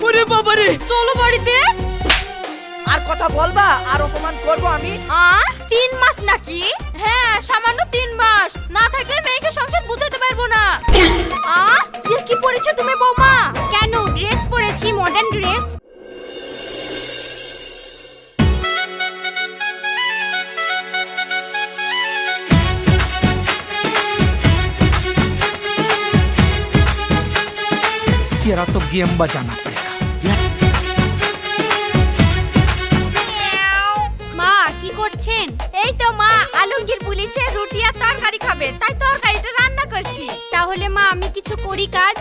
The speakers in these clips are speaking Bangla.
ওরে বাবারে, চলো বাড়িতে। আর কথা বলবা আর অপমান করবো আমি? 3 মাস নাকি? হ্যাঁ, সামান্য 3 মাস না থাকলে মেয়েকে সংসার বুঝাতে পারবো না। এ কি পরেছো তুমি বৌমা? কেন, ড্রেস পরেছি, মডার্ন ড্রেস। तेरा तो गेम बजाना पड़ेगा। মা কি করছেন? এই তো মা, আলমগীর বলেছে রুটি আর তরকারি খাবে, তাই তরকারিটা রান্না করছি। তাহলে মা আমি কিছু করি কাজ?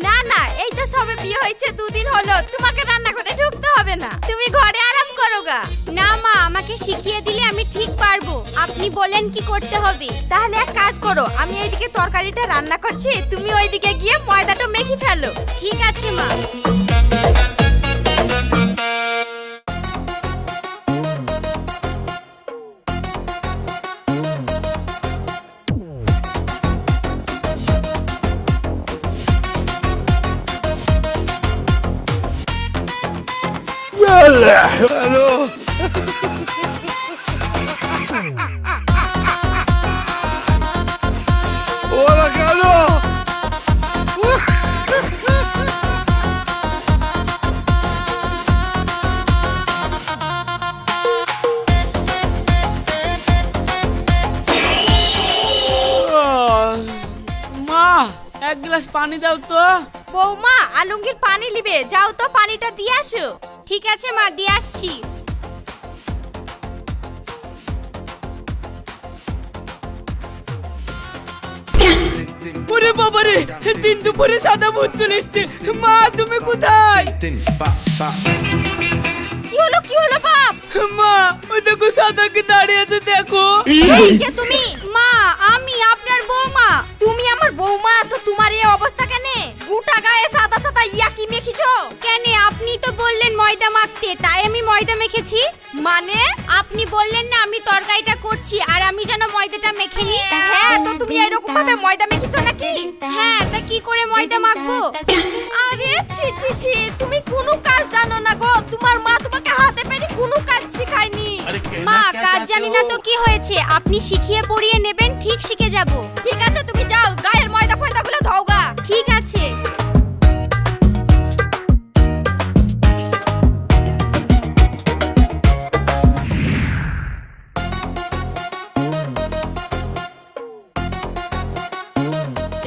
না না, এই তো সবে বিয়ে হয়েছে 2 দিন হলো, তোমাকে রান্না করে ঢুকতে হবে না, তুমি ঘরে আরাম করো গা। না মা, আমাকে শিখিয়ে দিলে আমি ঠিক পারবো। আপনি বলেন কি করতে হবে। তাহলে এক কাজ করো, আমি এইদিকে তরকারিটা রান্না করছি, তুমি ওইদিকে গিয়ে ময়দাটা মেখে ফেলো। ঠিক আছে মা। हेलो होla galo মা, এক গ্লাস পানি দাও তো। বৌমা, আলমগীর পানি লিবে, যাও তো পানিটা দিয়ে আসো। ঠিক আছে মা, দিয়ে আসছি। ওরে বাবারে, 3 দুপুরে সাদা ভূত চলে এসছে। মা তুমি কোথায়? কি হলো কি হলো বাপ? মা, ওই দেখো সাদাকে দাঁড়িয়ে আছে, দেখো। এই কে তুমি? মা, আমি আপনার বৌমা। তুমি আমার বৌমা, তো তোমার এই অবস্থা কেন? গোটা গায়ে সাদা সাদা ইয়া কি মেখেছো কেন? আপনি তো বললেন ময়দা মাখতে, তাই আমি ময়দা মেখেছি। মানে আপনি বললেন না আমি তরকারিটা করছি, আর আমি যেন ময়দাটা মেখে নি। হ্যাঁ, তো তুমি এরকম ভাবে ময়দা মেখেছো নাকি? হ্যাঁ, তা কি করে ময়দা মাখবো? আরে ছি ছি ছি, তুমি কোনো কাজ জানো না গো। তোমার মা তোমাকে হাতে পেরে কোনো কাজ শেখায়নি। মা, কাজ জানি না তো কি হয়েছে, আপনি শিখিয়ে পড়িয়ে নেবেন, ঠিক শিখে যাব। ঠিক আছে, তুমি যাও, গায়ের ময়দা ফয়দাগুলো ধোগা। ঠিক আছে।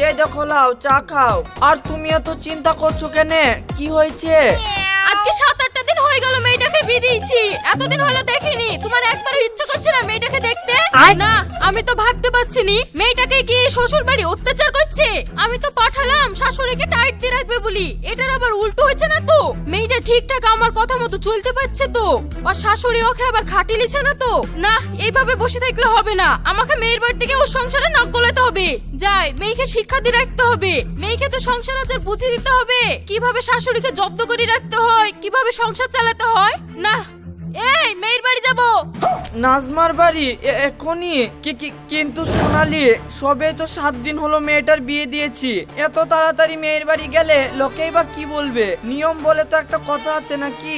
এই দেখো, লাও চা খাও। আর তুমি এত চিন্তা করছো কেন? কি হয়েছে? আজকে 7-8টা দিন হয়ে গেল মেয়েটাকে বিয়ে দিয়েছি, এতদিন হলো দেখিনি। তোমার একবারও ইচ্ছা করছে না মেয়েটাকে দেখতে? না, আমি তো ভাবতে পারছি নি মেয়েটাকে কি শ্বশুর বাড়ি অত্যাচার করছে। আমি তো পাঠালাম শাশুড়িকে টাইট দিয়ে রাখবে বলি, এটার আবার উল্টো হয়েছে না তো। মেয়েটা ঠিকঠাক আমার কথা মতো চলতে পারছে তো, আর শাশুড়ি ওকে আবার খাটিয়েছে না তো। না, এইভাবে বসে থাকলে হবে না, আমাকে মেয়ের বাড়ি থেকে ওর সংসারে নাক গলাতে হবে। যাই, মেয়েকে শিক্ষা দিয়ে রাখতে হবে। মেয়েকে তো সংসার আচার বুঝিয়ে দিতে হবে, কিভাবে শাশুড়িকে জব্দ করে রাখতে হয়, কিভাবে সংসার চালাতে হয়। না, এই মেয়ের বাড়ি যাব। নাজমার বাড়ি এখনই? কিন্তু সোনালি, সবে তো 7 দিন হলো মেয়েটার বিয়ে দিয়েছি। এত তাড়াতাড়ি মেয়ের বাড়ি গেলে লোকেই বা কি বলবে? নিয়ম বলে তো একটা কথা আছে নাকি?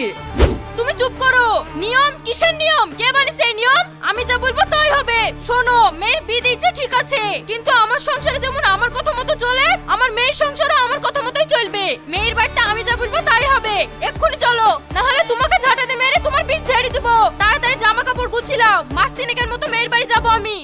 তুমি চুপ করো। নিয়ম? কিসের নিয়ম? কে বানিয়েছে এই নিয়ম? আমি যা বলবো তাই হবে। শোনো, মেয়ের বিয়ে দিয়েছে ঠিক আছে, কিন্তু আমার সংসারে যেমন আমার কথা মতো চলে, আমার মেয়ের সংসারও আমার কথা মতোই চলবে। মেয়ের বাড়িটা আমি যা বলবো তাই হবে। এক্ষুনি চলো, না হলে তোমাকে ঝাঁটাতে মেরে তোমার পিঠ ঝেড়ে দেবো। তাড়াতাড়ি জামা কাপড় গুছিলাও, মাস 3 মতো মেয়ের বাড়ি যাবো আমি।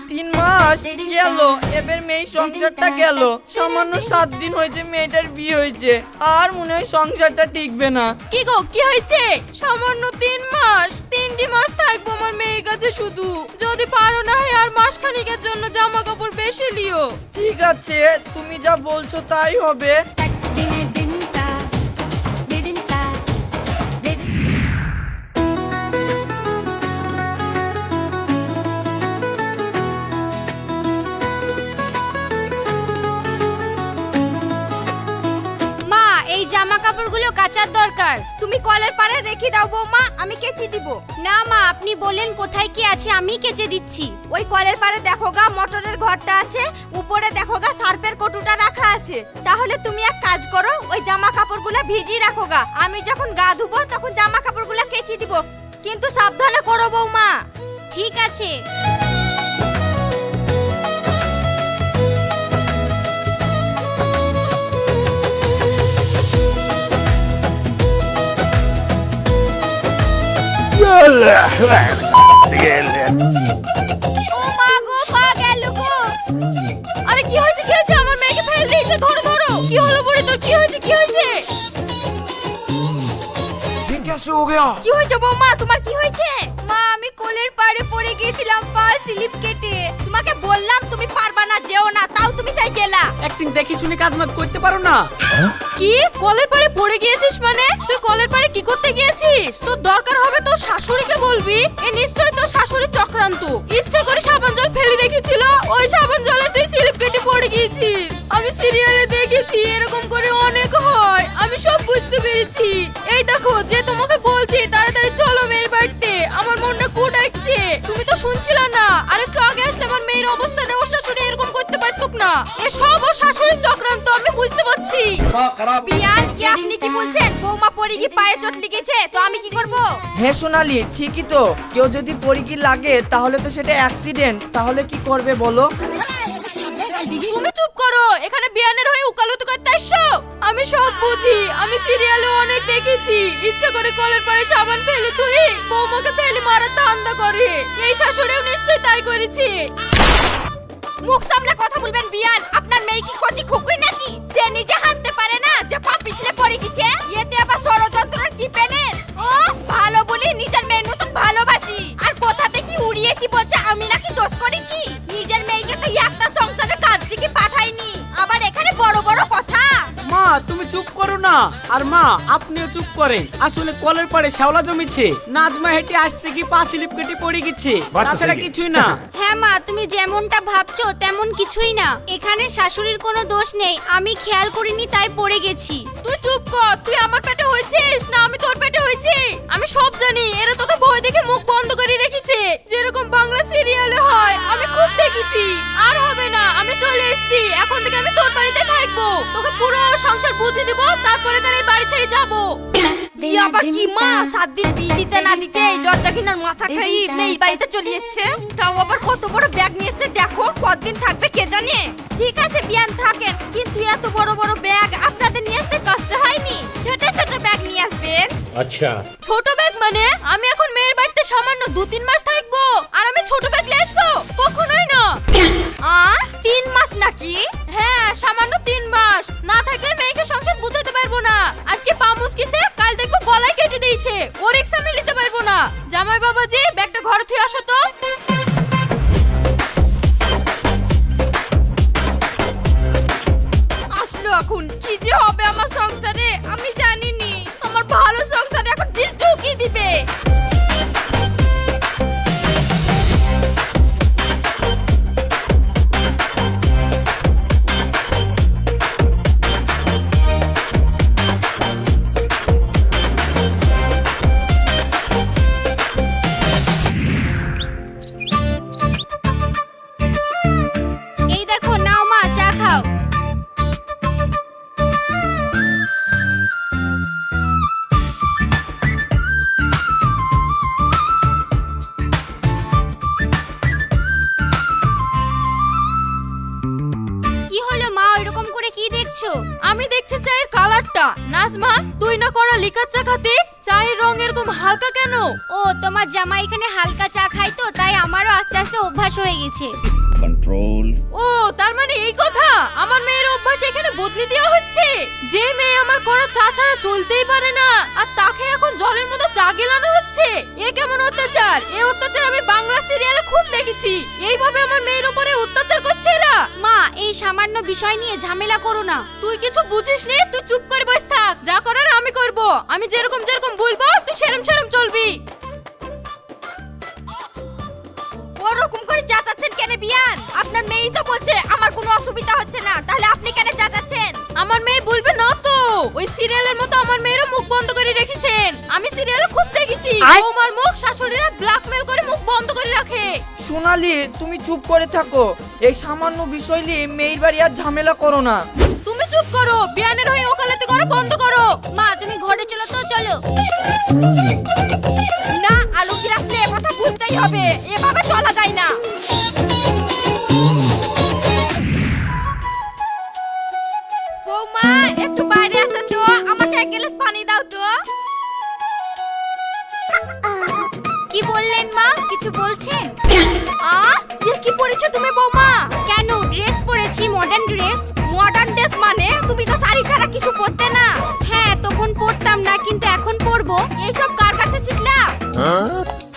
3 মাস গেল, এবার মেয়ে সংসারটা গেল। সামান্য 7 দিন হয়েছে মেয়েটার বিয়ে হয়েছে, আর মনে হয় সংসারটা টিকবে না। কি গো, কি হয়েছে? সামান্য 3 মাস, 3টি মাস থাকবো আমার মেয়ের কাছে শুধু। যদি পারো না হয় আর মাসখানিকের জন্য জামা কাপড় বেশি লিও। ঠিক আছে, তুমি যা বলছো তাই হবে। মা, এই জামা কাপড়গুলো কাচার দরকার। তুমি কলের পাড়ে রেখে দাও বৌমা, আমি কেচে দিব। না মা, আপনি বলেন কোথায় কি আছে, আমি কেচে দিচ্ছি। ওই কলের পাড়ে দেখো গা মোটরের ঘরটা আছে, উপরে দেখো গা সার্ফের কটুটা রাখা আছে। তাহলে তুমি এক কাজ করো, ওই জামা কাপড়গুলো ভিজিয়ে রাখো গা, আমি যখন গা ধুবো তখন জামা কাপড়গুলো কেচে দিব। কিন্তু সাবধানে করো বৌমা। ঠিক আছে। ও মা গো, পা গেল গো। আরে কি হয়েছে কি হয়েছে? আমার মেয়েকে ফেল দিয়েছে, ধরো ধরো। কি হলো বুড়ি তোর, কি হয়েছে কি হয়েছে? कैसे हो गया? কি হয়েছে বৌমা, তোমার কি হয়েছে? মা, আমি কোলের পাড়ে পড়ে গিয়েছিলাম, পা স্লিপ কেটে। তোমাকে বললাম তুমি পারবা না, যেও না, তাও তুমি সেই গেলা। একদিন দেখি শুনে কাজ মাত করতে পারো না। কি কলের পাড়ে পড়ে গিয়েছিস মানে? তুই কলের পাড়ে কি করতে গিয়েছিস? তোর দরকার হবে তোর শাশুড়িকে বলবি। এ নিশ্চয়ই তোর শাশুড়ির চক্রান্ত। ইচ্ছে করে সাবান জল ফেলে রেখেছিল, ওই সাবান জলে তুই স্লিপ কেটে পড়ে গিয়েছিস। আমি সিরিয়ালে দেখেছি এরকম করে অনেক হয়, আমি সব বুঝতে পেরেছি। এই দেখো যে তোমাকে বলছি তাড়াতাড়ি চলো মেয়ের বাড়িতে, আমার মনটা কুটাইছে। তুমি তো শুনছিলে না, আর একটু আগে আসলে আমার মেয়ের অবস্থাটা ওর শাশুড়ি এরকম করতে পারতুক না। এ সব ওর শাশুড়ির চক্রান্ত, আমি বুঝতে পারছি। বিয়ান, এ আপনি কি বলছেন? বৌমা পড়ে গিয়ে পায়ে চোট লেগেছে, তো আমি কি করব? হ্যাঁ সোনালি, ঠিকই তো। কেউ যদি পরিকি লাগে তাহলে তো সেটা অ্যাক্সিডেন্ট, তাহলে কি করবে বলো? তুমি চুপ করো, এখানে বিয়ানের হয়ে উকালতি করতে আসছো? আমি সব বুঝি, আমি সিরিয়ালে অনেক দেখেছি। ইচ্ছে করে কলের পাড়ে সাবান ফেলে তুই বৌমাকে ফেলে মারার ধান্দা করে। এই শাশুড়িও নিশ্চয়ই তাই করেছে। মুখ সামলে কথা বলবেন বিয়ান, আপনার মেয়ে কি কচি খুকুই নাকি? সে নিজে হাঁটতে পারে না, যে পা পিছলে পড়ে গেছে। এতে আবার ষড়যন্ত্রের কি পেলেন? ও ভালো বলি নিজের মেয়ের মতন ভালোবাসি, আর কোথাতে কি উড়িয়েছি বলছে আমি নাকি দোষ করেছি? নিজের মেয়েকে তো একটা সংসারে কাজ শিখে পাঠাইনি, আবার এখানে বড় বড় কথা। মা তুমি চুপ করো না, আর মা আপনিও চুপ করেন। আসলে কলের পাড়ে শ্যাওলা জমিছে, নাজমা হেঁটে আসতে কি পা স্লিপ কেটে পড়ে গেছে, তাছাড়া কিছুই না। হ্যাঁ মা, তুমি যেমনটা ভাবছো তেমন কিছুই না। এখানে শাশুড়ির কোনো দোষ নেই, আমি খেয়াল করিনি তাই পড়ে গেছি। তুই চুপ কর, তুই আমার পেটে হয়েছিস না আমি তোর পেটে হয়েছি? আমি সব জানি, এরা তোকে ভয় দেখে মুখ বন্ধ করে রেখেছে, যেরকম বাংলা সিরিয়ালে হয়। আমি খুব দেখেছি। আর হবে না, আমি চলে এসেছি, এখন থেকে আমি তোর বাড়িতে থাকবো। তোকে পুরো সংসার বুঝিয়ে দিব, তারপরে তোর এই বাড়ি ছেড়ে যাবো। আবার কি মা, 7 দিন বিয়ে দিতে না দিতে লজ্জা কিনার মাথা খাই মেয়ের বাড়িতে চলে এসেছে। তাও আবার কত বড় ব্যাগ নিয়ে এসেছে, দেখো কতদিন থাকবে কে জানে। ঠিক আছে বিয়ান থাকেন, কিন্তু এত বড় বড় ব্যাগ আপনাদের নিয়ে আসতে কষ্ট হয়নি? ছোট ছোট ব্যাগ নিয়ে আসবেন। अच्छा ছোট ব্যাগ মানে? আমি এখন মেয়ের বাড়িতে সামান্য 2-3 মাস থাকবো, আর আমি ছোট ব্যাগ নিয়ে আসবো? কখনোই না। 3 মাস নাকি? হ্যাঁ সামান্য 3 মাস না থাকলে মেয়েকে সংসার বুঝাতে পারবো না। আজকে পা মুচকিছে, কাল দেখবো গলায় কেটে দিয়েছে, ও রিক্স আমি নিতে পারবো না। জামাই বাবাজি ব্যাগটা ঘরে থুয়ে আসো তো। আসলো এখন, কি যে হবে আমার সংসারে আমি জানিনি। আমার ভালো সংসারে এখন বিষ ঢুকিয়ে দিবে। এই দেখো, নাও মা, চা খাও। কি হলো মা, এরকম করে কি দেখছো? আমি দেখছি চায়ের কালারটা। নাজমা, তুই না করা লিকার চা খাতে, চায়ের রং এরকম হালকা কেন? ও, তোমার জামাই এখানে হালকা চা খায় তো, তাই আমারও আস্তে আস্তে অভ্যাস হয়ে গেছে। कंट्रोल ও তার মানে এই কথা, আমার মেয়ের অভ্যাস এখানে বদলে দেওয়া হচ্ছে। যে মেয়ে আমার করা চা ছাড়া চলতেই পারে না, আর তাকে এখন জলের মতো চা গেলানো হচ্ছে। এ কেমন অত্যাচার? এই অত্যাচার আমি বাংলা সিরিয়ালে খুব দেখেছি। এইভাবে আমার মেয়ের উপরে অত্যাচার করছে এরা। মা, এই সামান্য বিষয় নিয়ে ঝামেলা করো না। তুই কিছু বুঝিস নি, তুই চুপ করে বসে থাক। যা করার আমি করব, আমি যেরকম যেরকম বলবো তুই সেরকম সেরকম চলবি। ওরকম করে চাচাচ্ছেন কেন বিয়ান? আপনার মেয়েই তো বলছে আমার কোনো অসুবিধা হচ্ছে না, তাহলে আপনি কেন চাচাচ্ছেন? আমার মেয়ে বলবে না তো, ওই সিরিয়ালের মতো আমার মেয়েরও মুখ বন্ধ করে রেখেছেন। আমি সিরিয়ালে খুব দেখেছি বৌমার মুখ শাশুড়িরা ব্ল্যাকমেল করে মুখ বন্ধ করে রাখে। সোনালি তুমি চুপ করে থাকো, এই সামান্য বিষয় নিয়ে মেয়ের বাড়ি আর ঝামেলা করো না। তুমি চুপ করো, বিয়ানের হয়ে ওকালতি করা বন্ধ করো। মা তুমি ঘরে চলো তো, চলো। না, আলমগীর আসলে এ কথা বুঝতেই হবে, এভাবে চলা যায় না। বৌমা একটু বাইরে আসো তো, আমাকে এক গ্লাস পানি দাও তো। কি বললেন মা, কিছু বলছেন? এ কি পরেছো তুমি বৌমা? কেন, ড্রেস পরেছি, মডার্ন ড্রেস। মডার্ন ড্রেস মানে? তুমি তো শাড়ি ছাড়া কিছু পরতে না। হ্যাঁ, তখন পরতাম না, কিন্তু এখন পরবো। এইসব কার কাছে শিখলা?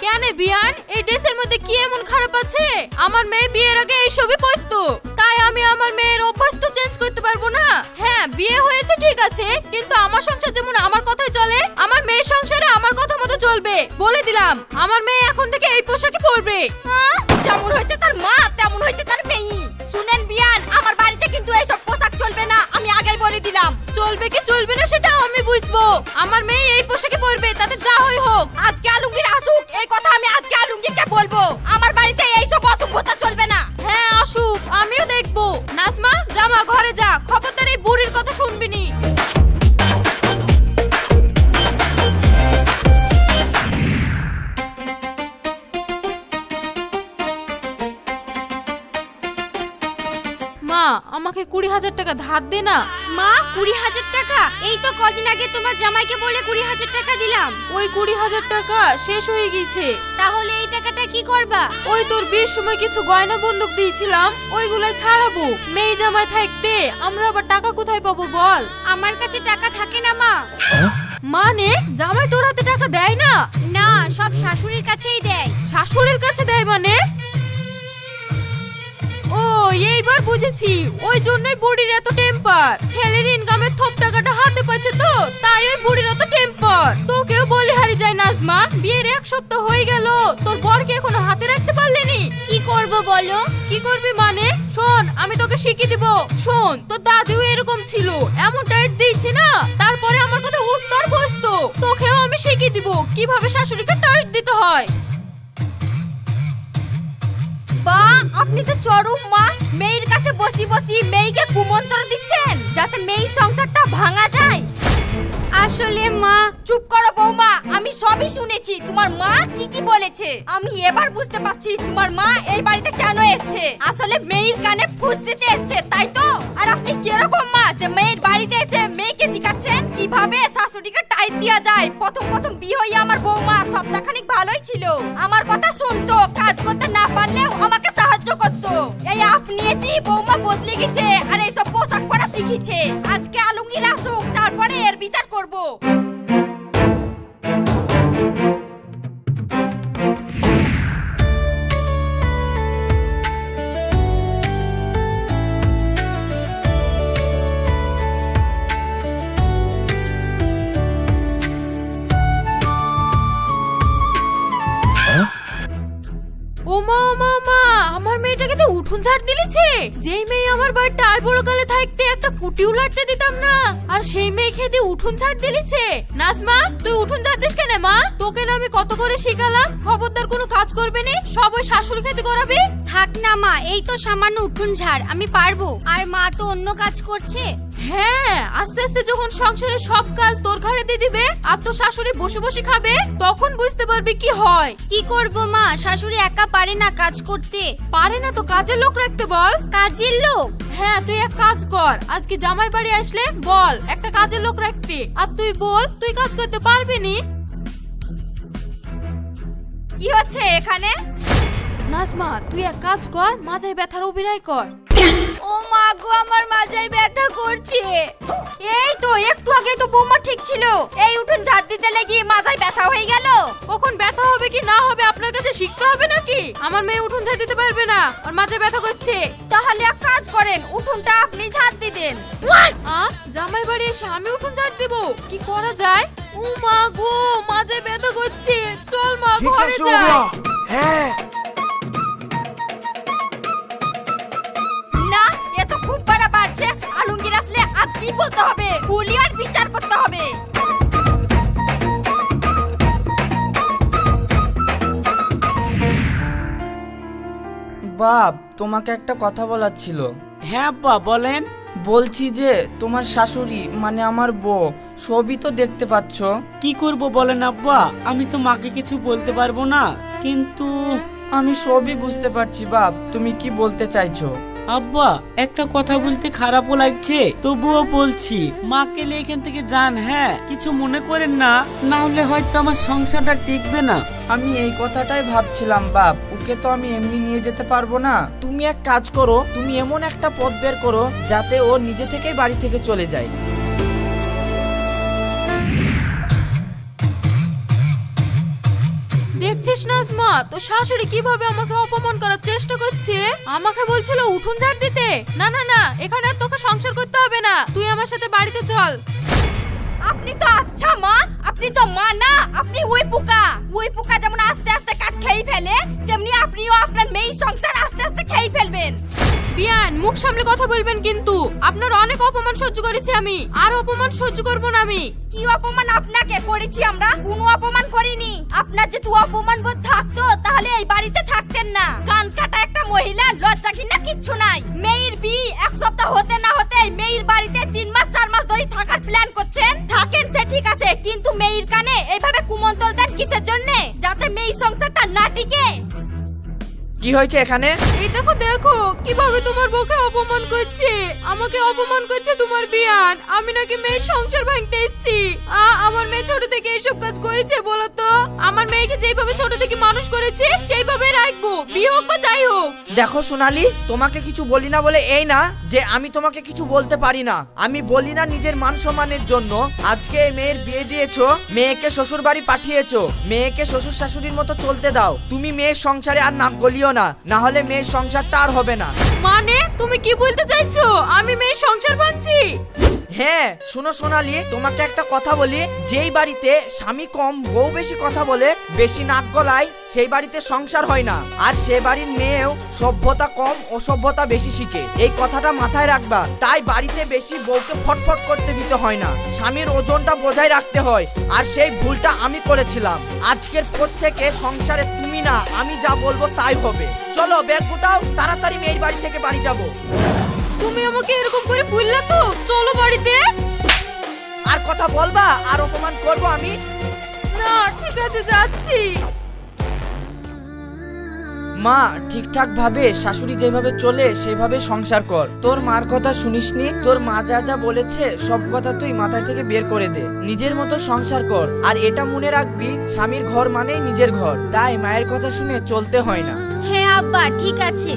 কেন বিয়ান, এই ড্রেসের মধ্যে কি এমন খারাপ আছে? আমার মেয়ে বিয়ের আগে এইসবই পরতো, তাই আমি আমার মেয়ের অভ্যাস তো চেঞ্জ করতে পারবো না। হ্যাঁ বিয়ে হয়েছে ঠিক আছে, কিন্তু আমার সংসার যেমন আমার কথাই চলে, আমার মেয়ের সংসারে আমার কথা মতো চলবে। বলে দিলাম, আমার মেয়ে এখন থেকে এই পোশাকই পরবে। যেমন হয়েছে তার মা, তেমন হয়েছে তার মেয়ে। শুনেন বিয়ান, আমার বাড়িতে কিন্তু এইসব পোশাক চলবে না, আমি আগেই বলে দিলাম। চলবে কি চলবে না সেটাও আমি বুঝবো। আমার মেয়ে এই পোশাকে পরবে, তাতে যা হয় হোক। আজকে আলমগীর আসুক, এই কথা আমি আজকে আলমগীরকে বলবো। আমার বাড়িতে এইসব অসভ্যতা চলবে না। হ্যাঁ আসুক, আমিও দেখবো। নাজমা জামা ঘরে যা, খবরদার এই বুড়ির কথা শুনবি নি। মা আমাকে 20,000 টাকা ধার দে না। মা 20,000 টাকা? এই তো কদিন আগে তোমার জামাইকে বলে 20,000 টাকা দিলাম। ওই 20,000 টাকা শেষ হয়ে গেছে। তাহলে এই টাকাটা কি করবা? ওই তোর বিয়ের সময় কিছু গয়না বন্দুক দিয়েছিলাম, ওইগুলো ছাড়াবো। মেয়ে জামাই থাকতে আমরা আবার টাকা কোথায় পাবো বল? আমার কাছে টাকা থাকে না মা। মানে জামাই তোর হাতে টাকা দেয় না? না, সব শাশুড়ির কাছেই দেয়। শাশুড়ির কাছে দেয় মানে? ও এইবার বুঝেছি, ওই জন্যই বুড়ির এত টেম্পার। ছেলের ইনকামের থপ টাকাটা হাতে পাচ্ছে তো, তাই ওই বুড়ির এত টেম্পার। তোকেও বলে হারি যায় নাজমা, বিয়ের 1 সপ্তাহ হয়ে গেল, তোর বরকে এখনো হাতে রাখতে পারলেনি। কি করব বলো? কি করবি মানে? শোন আমি তোকে শিখিয়ে দিব। শোন, তোর দাদিও এরকম ছিল, এমন টাইট দিয়েছে না, তারপরে আমার কথা উত্তর বসতো। তোকেও আমি শিখিয়ে দিব কিভাবে শাশুড়িকে টাইট দিতে হয়। বা আপনি তো চরম মা, মেয়ের কাছে বসি বসি মেয়েকে কুমন্ত্র দিচ্ছেন যাতে মেয়ের সংসারটা ভাঙা যায়। আসলে মা। চুপ করো বৌমা, আমি সবই শুনেছি। তোমার মা কি কি বলেছে আমি এবার বুঝতে পারছি তোমার মা এই বাড়িতে কেন এসেছে। আসলে মেয়ের কানে ফুস দিতে এসেছে, তাই তো? আর আপনি কিরকম মা যে মেয়ের বাড়িতে এসে মেয়েকে শিখাচ্ছেন কিভাবে শাশুড়িকে টাইট দেওয়া যায়। প্রথম প্রথম বিয়ে হয়ে আমার বৌমা সপ্তাহখানিক ভালোই ছিল, আমার কথা শুনতো, কাজ করতে না পারলেও আমাকে সাহায্য করতো। এই আপনি এসে বৌমা বদলে গেছে আর এইসব পোশাক পরা শিখিছে। আজকে আলমগীর আসুক, তারপরে এর বিচার করব। ওমা ওমা ওমা, আমার মেয়েটাকে তো উঠুন ঝাড় দিলিছে। যেই মেয়ে আমার বাড়িতে আই বড় কালে থাকতে একটা কুটি উলাটতে দিতাম না, আর সেই মেয়ে খেয়ে দিয়ে উঠুন ঝাড় দিলিছে। নাজমা তুই উঠুন ঝাড় দিস কেন মা? তোকে না আমি কত করে শিখালাম, খবরদার কোনো কাজ করবে না, সব ওই শাশুড়ি খেতে করাবি। থাক না মা, এই তো সামান্য উঠুন ঝাড়, আমি পারবো। আর মা তো অন্য কাজ করছে। হ্যাঁ, আস্তে আস্তে যখন সংসারে সব কাজ তোর ঘাড়ে দিয়ে দিবে আর তোর শাশুড়ি বসে বসে খাবে, তখন বুঝতে পারবি কি হয়। কি করব মা, শাশুড়ি একা পারে না কাজ করতে। পারে না তো কাজের লোক রাখতে বল। কাজের লোক? হ্যাঁ তুই এক কাজ কর, আজকে জামাই বাড়ি আসলে বল একটা কাজের লোক রাখতে, আর তুই বল তুই কাজ করতে পারবি নি। কি হচ্ছে এখানে? নাজমা তুই এক কাজ কর, মাথায় ব্যথার অভিনয় কর। ও মা গো, আমার মাথায় ব্যথা করছে। এই তো একটু আগে তো বৌমা ঠিক ছিল, এই উঠুন ঝাড় দিতে লেগে মাথায় ব্যথা হয়ে গেল। কখন ব্যথা হবে কি না হবে আপনার কাছে শিখতে হবে নাকি? আমার মেয়ে উঠুন ঝাড় দিতে পারবে না, আর মাথায় ব্যথা করছে। তাহলে এক কাজ করেন, উঠুনটা আপনি ঝাড় দিতেন। জামাই বাড়ি এসে আমি উঠুন ঝাড় দিব? কি করা যায়? ও মা গো, মাথায় ব্যথা করছে, চল মা ये ঘরে कैसे हो যাই। गया है? না, এ তো খুব বাড়া বাড়ছে। আলমগীর আসলে আজ কি বলতে হবে, বলি আর বিচার করতে বাপ, তোমাকে একটা কথা বলার ছিল। হ্যাঁ আব্বা বলেন। বলছি যে তোমার শাশুড়ি মানে আমার বউ সবই তো দেখতে পাচ্ছ। কি করব বলেন আব্বা, আমি তো মাকে কিছু বলতে পারবো না, কিন্তু আমি সবই বুঝতে পারছি বাপ, তুমি কি বলতে চাইছো। আব্বা একটা কথা বলতে খারাপও লাগছে, তবুও বলছি, মাকে নিয়ে এখান থেকে যান। হ্যাঁ কিছু মনে করেন না, না হলে হয়তো আমার সংসারটা টিকবে না। আমি এই কথাটাই ভাবছিলাম বাপ, ওকে তো আমি এমনি নিয়ে যেতে পারবো না। তুমি এক কাজ করো, তুমি এমন একটা পথ বের করো যাতে ও নিজে থেকেই বাড়ি থেকে চলে যায়। দেখছিস না আসমা, তো শাশুড়ি কিভাবে আমাকে অপমান করার চেষ্টা করছে। আমাকে বলছিল উঠুন ঝাড় দিতে। না না না, এখানে আর তোকে সংসার করতে হবে না, তুই আমার সাথে বাড়িতে চল। আপনি তো আচ্ছা মা, আপনি তো মা না, আপনি ওই পোকা যেমন আস্তে আস্তে কাঠ খেয়ে ফেলে, তেমনি আপনিও আপনার মেয়ের সংসার আস্তে আস্তে খেয়ে ফেলবেন। বিয়ান, মুখ সামলে কথা বলবেন কিন্তু। আপনার অনেক অপমান সহ্য করেছি আমি, আর অপমান সহ্য করব না আমি। কি অপমান আপনাকে করেছি আমরা? কোনো অপমান করিনি। আপনার যদি অপমান বোধ থাকতো তাহলে এই বাড়িতে থাকতেন না। কান কাটা একটা মহিলা, লজ্জা ঘৃণা কিচ্ছু নাই। মেয়ের বিয়ে এক সপ্তাহ হতে না হতে মেয়ের বাড়িতে 3 মাস 4 মাস ধরে থাকার প্ল্যান করছেন। থাকেন সে ঠিক আছে, কিন্তু মেয়ের কানে এইভাবে কুমন্তর দেন কিসের জন্য? যাতে মেয়ের সংসারটা না টিকে। কি হয়েছে এখানে? এই দেখো দেখো কিভাবে তোমার বউকে অপমান করছে। আমাকে অপমান করছে তোমার বিয়ান। আমি নাকি মেয়ের সংসার ভাঙতে এসেছি। আমার মেয়ে ছোট থেকে এইসব কাজ করেছে বলো তো? আমার মেয়েকে যেভাবে ছোট থেকে মানুষ করেছে সেইভাবে রাখবো, বিয়ে হোক বা যাই হোক। দেখো সোনালি, তোমাকে কিছু বলি না বলে এই না যে আমি তোমাকে কিছু বলতে পারি না। আমি বলি না নিজের মান সম্মানের জন্য। আজকে এই মেয়ের বিয়ে দিয়েছো, মেয়েকে শ্বশুর বাড়ি পাঠিয়েছো, মেয়েকে শ্বশুর শাশুড়ির মতো চলতে দাও। তুমি মেয়ের সংসারে আর নাক গলিও না হলে মেয়ের সংসারটা আর হবে না। মানে তুমি কি বলতে চাইছো? আমি মেয়ের সংসার ভাঙছি? হ্যাঁ শুনো সোনালি, তোমাকে একটা কথা বলি, যেই বাড়িতে স্বামী কম বউ বেশি কথা বলে, বেশি নাক গলায়, সেই বাড়িতে সংসার হয় না। আর সে বাড়ির মেয়েও সভ্যতা কম অসভ্যতা বেশি শিখে, এই কথাটা মাথায় রাখবা। তাই বাড়িতে বেশি বউকে ফটফট করতে দিতে হয় না, স্বামীর ওজনটা বজায় রাখতে হয়। আর সেই ভুলটা আমি করেছিলাম। আজকের পর থেকে সংসারে তুমি না, আমি যা বলবো তাই হবে। চলো ব্যাগ গুটাও, তাড়াতাড়ি মেয়ের বাড়ি থেকে বাড়ি যাবো। তুমি আমাকে এরকম করে বললে তো? চলো বাড়িতে। আর কথা বলবা আর অপমান করবো আমি? না ঠিক আছে, যাচ্ছি। মা ঠিকঠাক ভাবে শাশুড়ি যেভাবে চলে সেভাবে সংসার কর। তোর মার কথা শুনিসনি? তোর মা যা যা বলেছে সব কথা তুই মাথায় থেকে বের করে দে। নিজের মতো সংসার কর। আর এটা মনে রাখবি, স্বামীর ঘর মানেই নিজের ঘর। তাই মায়ের কথা শুনে চলতে হয় না। হ্যাঁ আব্বা ঠিক আছে।